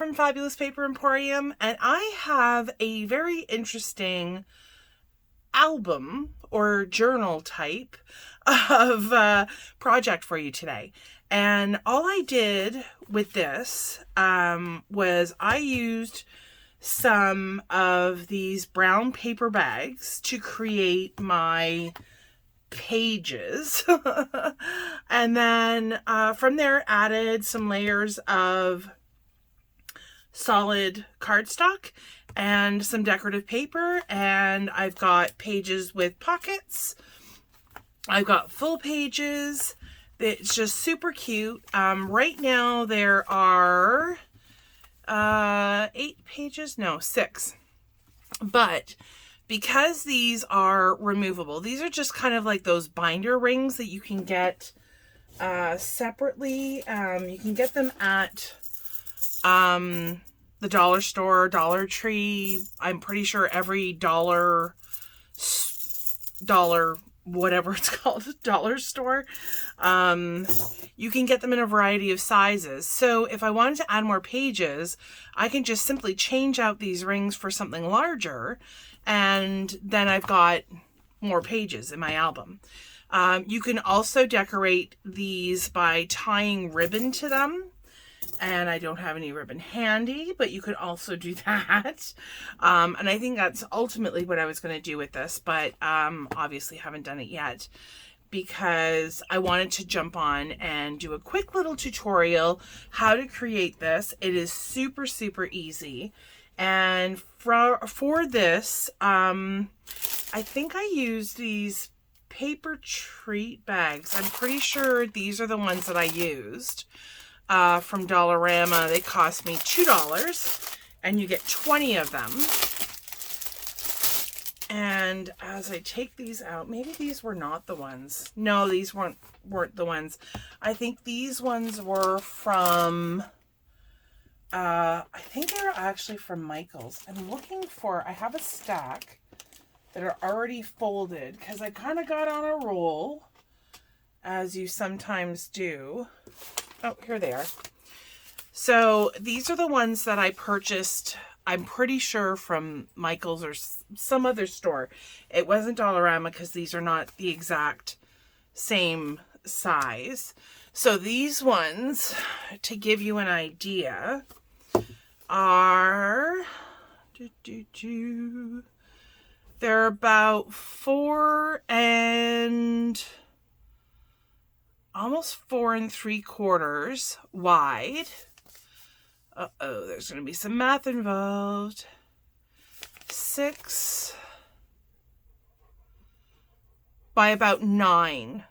from Fabulous Paper Emporium, and I have a very interesting album or journal type of project for you today. And all I did with this was I used some of these brown paper bags to create my pages and then from there added some layers of solid cardstock and some decorative paper, and I've got pages with pockets, I've got full pages. It's just super cute. Right now there are 8 pages, no, 6, but because these are removable, these are just kind of like those binder rings that you can get separately. You can get them at the dollar store, Dollar Tree. I'm pretty sure every dollar whatever it's called, dollar store. You can get them in a variety of sizes. So if I wanted to add more pages, I can just simply change out these rings for something larger, and then I've got more pages in my album. You can also decorate these by tying ribbon to them. And I don't have any ribbon handy, but you could also do that. And I think that's ultimately what I was going to do with this, but obviously haven't done it yet because I wanted to jump on and do a quick little tutorial how to create this. It is super, super easy. And for this, I think I used these paper treat bags. I'm pretty sure these are the ones that I used. From Dollarama. They cost me $2 and you get 20 of them. And as I take these out, maybe these were not the ones. No, these weren't the ones. I think these ones were from I think they were actually from Michael's. I'm looking for, I have a stack that are already folded because I kind of got on a roll, as you sometimes do. Oh, here they are. So these are the ones that I purchased, I'm pretty sure from Michael's or some other store. It wasn't Dollarama because these are not the exact same size. So these ones, to give you an idea, are... they're about 4 and... almost 4 3/4 wide. Uh-oh, there's going to be some math involved. 6 by about 9.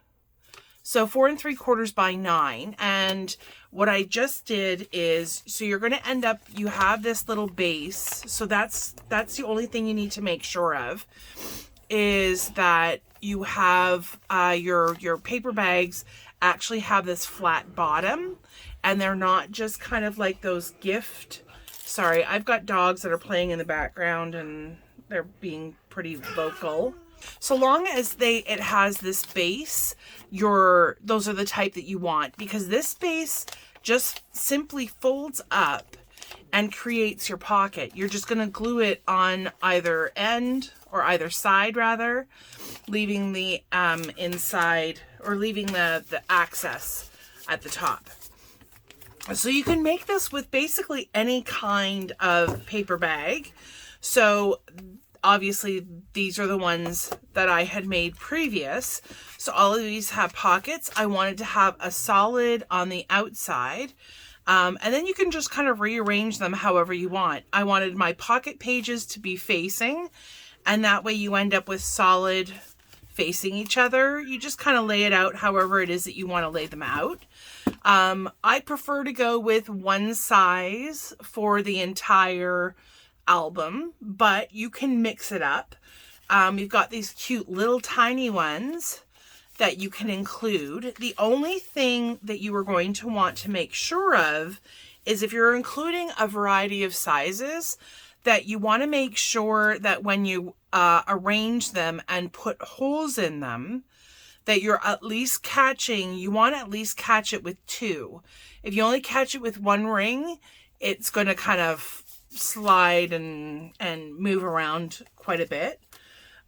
So 4 3/4 by 9. And what I just did is, so you're going to end up, you have this little base. So that's the only thing you need to make sure of, is that you have your paper bags actually have this flat bottom, and they're not just kind of like those gift. Sorry, I've got dogs that are playing in the background and they're being pretty vocal. So long as it has this base, those are the type that you want, because this base just simply folds up and creates your pocket. You're just going to glue it on either end, or either side rather, leaving the inside, or leaving the access at the top. So you can make this with basically any kind of paper bag. So obviously these are the ones that I had made previous. So all of these have pockets. I wanted to have a solid on the outside. And then you can just kind of rearrange them however you want. I wanted my pocket pages to be facing, and that way you end up with solid facing each other. You just kind of lay it out however it is that you want to lay them out. I prefer to go with one size for the entire album, but you can mix it up. You've got these cute little tiny ones that you can include. The only thing that you are going to want to make sure of is, if you're including a variety of sizes, that you want to make sure that when you arrange them and put holes in them, that you're at least catching, you want to at least catch it with 2. If you only catch it with 1 ring, it's going to kind of slide and move around quite a bit.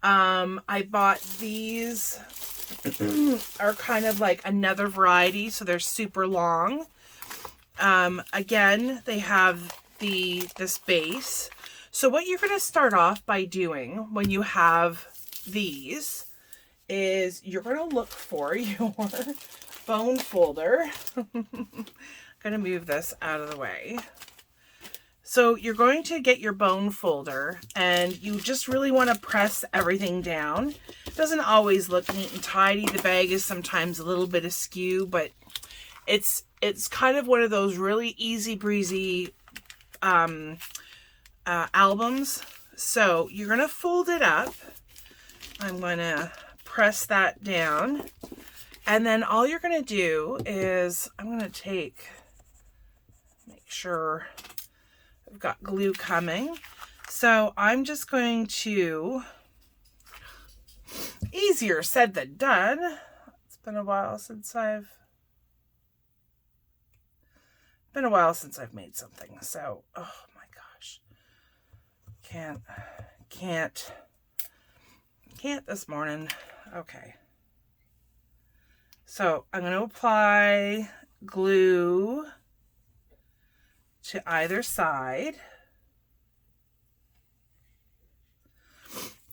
I bought these are kind of like another variety, so they're super long. Again, they have this base. So what you're going to start off by doing when you have these is you're going to look for your bone folder. I'm going to move this out of the way. So you're going to get your bone folder and you just really want to press everything down. It doesn't always look neat and tidy. The bag is sometimes a little bit askew, but it's kind of one of those really easy breezy albums. So you're going to fold it up. I'm going to press that down. And then all you're going to do is I'm going to make sure I've got glue coming. So I'm just going to, easier said than done. It's been a while since I've made something. So, oh my gosh. Can't this morning. Okay. So I'm going to apply glue to either side,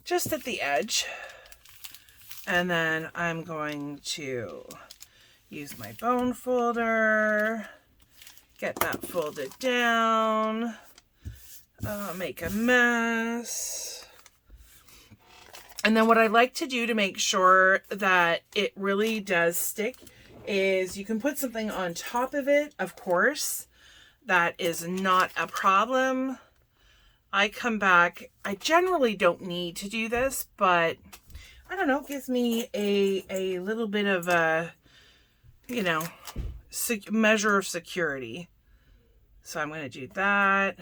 just at the edge, and then I'm going to use my bone folder, get that folded down, make a mess. And then what I like to do to make sure that it really does stick is you can put something on top of it, of course. That is not a problem. I come back, I generally don't need to do this, but I don't know, it gives me a little bit of a, you know, measure of security. So I'm going to do that,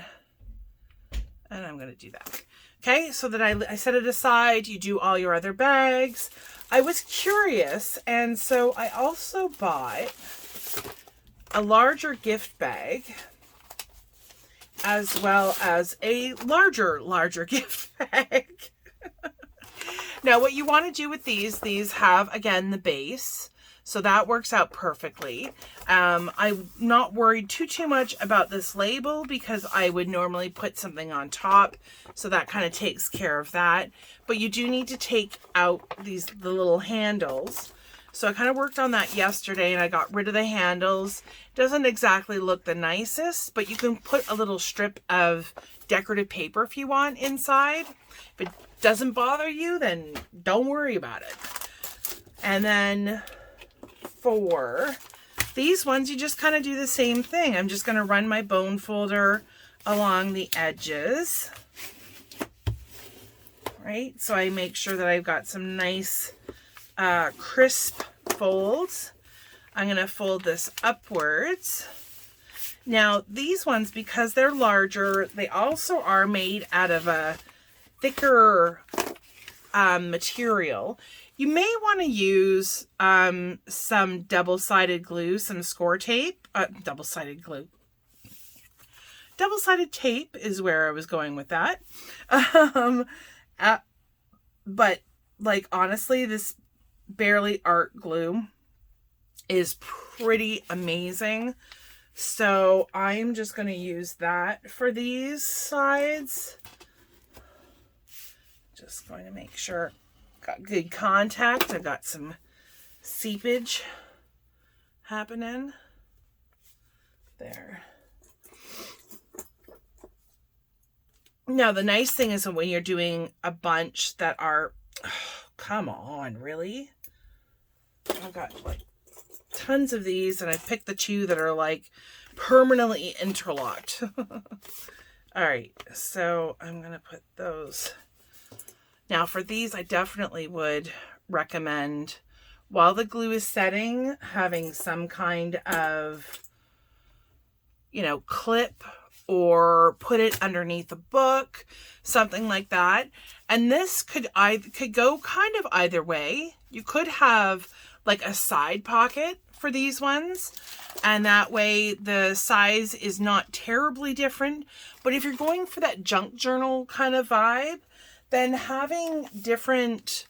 and I'm going to do that. Okay, so that I set it aside. You do all your other bags. I was curious, and so I also bought a larger gift bag, as well as a larger gift bag. Now, what you want to do with these have, again, the base. So that works out perfectly. I'm not worried too much about this label because I would normally put something on top. So that kind of takes care of that. But you do need to take out the little handles. So I kind of worked on that yesterday and I got rid of the handles. Doesn't exactly look the nicest, but you can put a little strip of decorative paper if you want inside. If it doesn't bother you, then don't worry about it. And then for these ones, you just kind of do the same thing. I'm just going to run my bone folder along the edges. Right? So I make sure that I've got some nice crisp folds. I'm going to fold this upwards. Now these ones, because they're larger, they also are made out of a thicker material. You may want to use some double-sided glue, some score tape. Double-sided glue. Double-sided tape is where I was going with that. But like honestly, this Barely Art glue is pretty amazing. So I'm just going to use that for these sides. Just going to make sure got good contact. I got some seepage happening there. Now the nice thing is that when you're doing a bunch that are, oh, come on, really? I've got like tons of these and I picked the two that are like permanently interlocked. All right, so I'm going to put those. Now for these, I definitely would recommend, while the glue is setting, having some kind of, you know, clip or put it underneath a book, something like that. And this could go kind of either way. You could have like a side pocket for these ones. And that way the size is not terribly different. But if you're going for that junk journal kind of vibe, then having different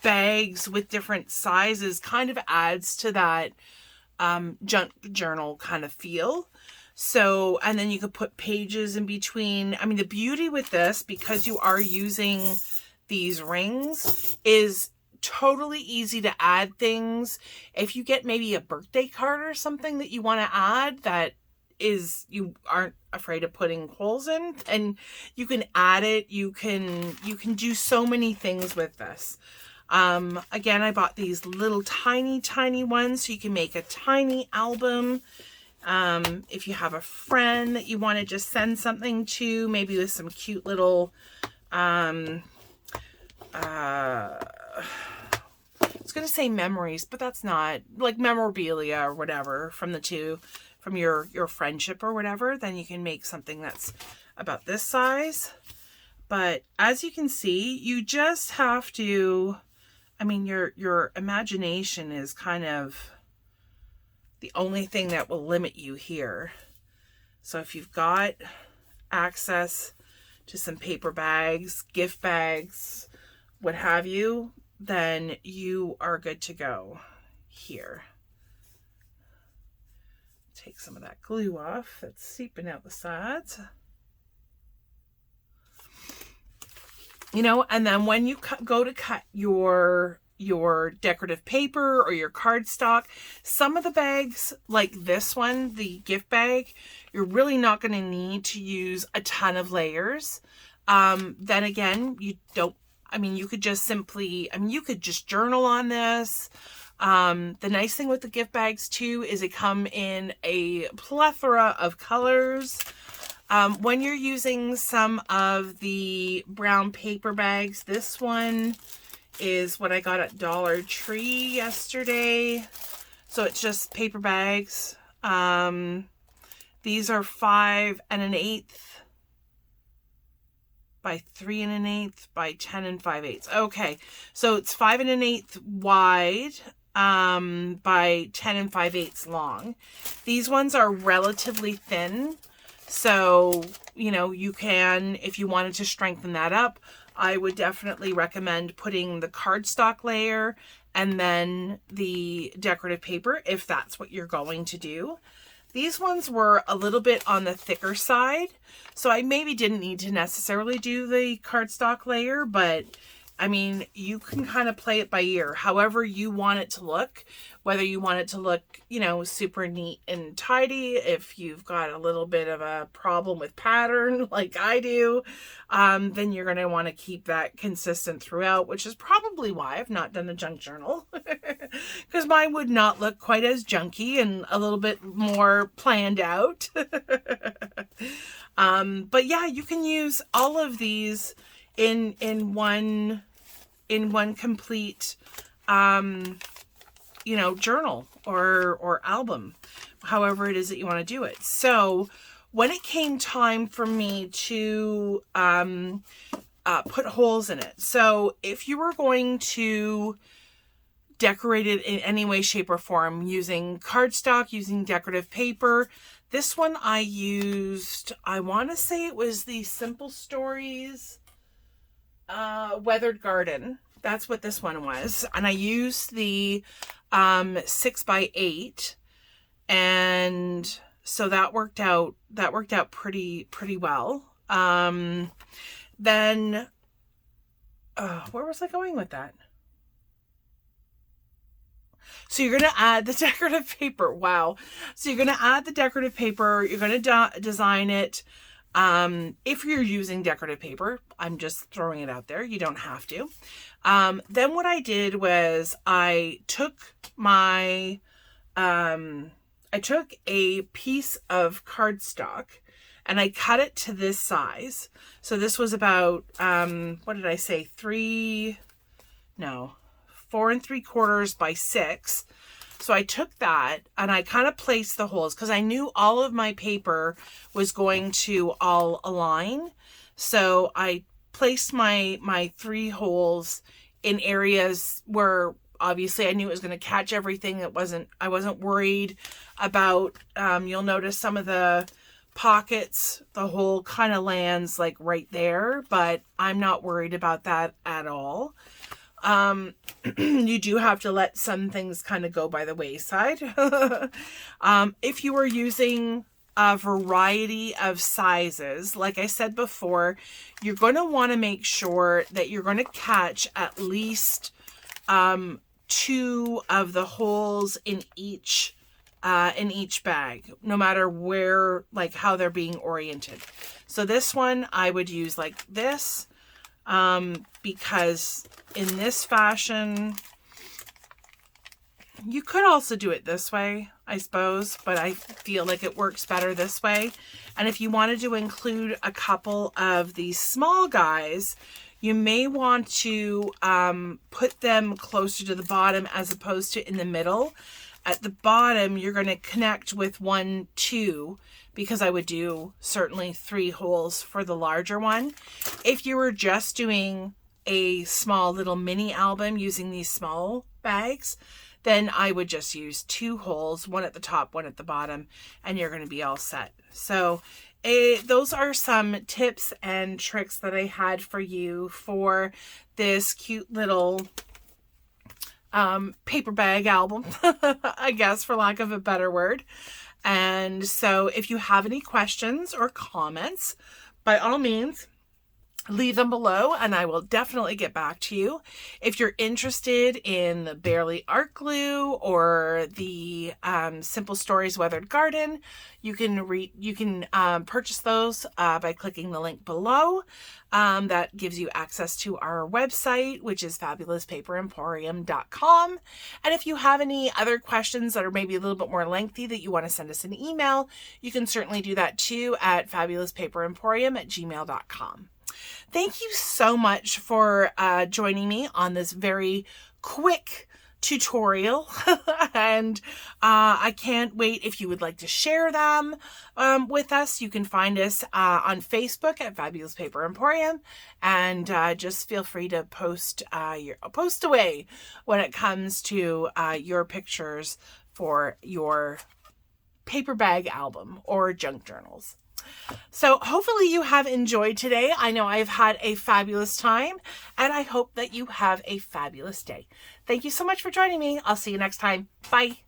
bags with different sizes kind of adds to that junk journal kind of feel. So, and then you could put pages in between. I mean, the beauty with this, because you are using these rings, is totally easy to add things. If you get maybe a birthday card or something that you want to add that is, you aren't afraid of putting holes in, and you can add it. You can do so many things with this. Again, I bought these little tiny ones so you can make a tiny album. If you have a friend that you want to just send something to, maybe with some cute little, I was going to say memories, but that's not, like memorabilia or whatever from your friendship or whatever, then you can make something that's about this size. But as you can see, you just have to, I mean, your imagination is kind of the only thing that will limit you here. So if you've got access to some paper bags, gift bags, what have you, then you are good to go here. Take some of that glue off that's seeping out the sides. You know, and then when you go to cut your decorative paper or your cardstock, some of the bags like this one, the gift bag, you're really not going to need to use a ton of layers. Then again, you don't, I mean, you could just simply, I mean, you could just journal on this. The nice thing with the gift bags too is they come in a plethora of colors. When you're using some of the brown paper bags, this one is what I got at Dollar Tree yesterday. So it's just paper bags. These are 5 1/8 by 3 1/8 by 10 5/8. Okay, so it's 5 1/8 wide by 10 5/8 long. These ones are relatively thin. So, you know, you can, if you wanted to strengthen that up, I would definitely recommend putting the cardstock layer and then the decorative paper if that's what you're going to do. These ones were a little bit on the thicker side, so I maybe didn't need to necessarily do the cardstock layer, but I mean, you can kind of play it by ear, however you want it to look, whether you want it to look, you know, super neat and tidy. If you've got a little bit of a problem with pattern like I do, then you're going to want to keep that consistent throughout, which is probably why I've not done a junk journal, because mine would not look quite as junky and a little bit more planned out. But yeah, you can use all of these in one complete, you know, journal or album, however it is that you want to do it. So when it came time for me to put holes in it, so if you were going to decorate it in any way, shape, or form using cardstock, using decorative paper, this one I used, I want to say it was the Simple Stories Weathered Garden. That's what this one was. And I used the 6 by 8, and so that worked out pretty well. Then where was I going with that? So you're going to add the decorative paper. Wow. So you're going to add the decorative paper. You're going to design it. If you're using decorative paper, I'm just throwing it out there. You don't have to. Then what I did was I took my, I took a piece of cardstock and I cut it to this size. So this was about, what did I say? 4 3/4 by 6. So I took that and I kind of placed the holes because I knew all of my paper was going to all align. So I placed my 3 holes in areas where obviously I knew it was going to catch everything. I wasn't worried about, you'll notice some of the pockets, the hole kind of lands like right there, but I'm not worried about that at all. You do have to let some things kind of go by the wayside. If you are using a variety of sizes, like I said before, you're going to want to make sure that you're going to catch at least 2 of the holes in each bag, no matter where, like how they're being oriented. So this one I would use like this, because in this fashion, you could also do it this way, I suppose, but I feel like it works better this way. And if you wanted to include a couple of these small guys, you may want to put them closer to the bottom as opposed to in the middle. At the bottom, you're going to connect with 1, 2, because I would do certainly 3 holes for the larger one. If you were just doing a small little mini album using these small bags, then I would just use 2 holes, 1 at the top, 1 at the bottom, and you're going to be all set. So those are some tips and tricks that I had for you for this cute little paper bag album, I guess, for lack of a better word. And so if you have any questions or comments, by all means, leave them below and I will definitely get back to you. If you're interested in the Barely Art Glue or the Simple Stories Weathered Garden, you can purchase those by clicking the link below. That gives you access to our website, which is fabulouspaperemporium.com. And if you have any other questions that are maybe a little bit more lengthy that you want to send us an email, you can certainly do that too at fabulouspaperemporium@gmail.com. Thank you so much for joining me on this very quick tutorial. And I can't wait if you would like to share them with us. You can find us on Facebook at Fabulous Paper Emporium, and just feel free to post away when it comes to your pictures for your paper bag album or junk journals. So hopefully you have enjoyed today. I know I've had a fabulous time, and I hope that you have a fabulous day. Thank you so much for joining me. I'll see you next time. Bye.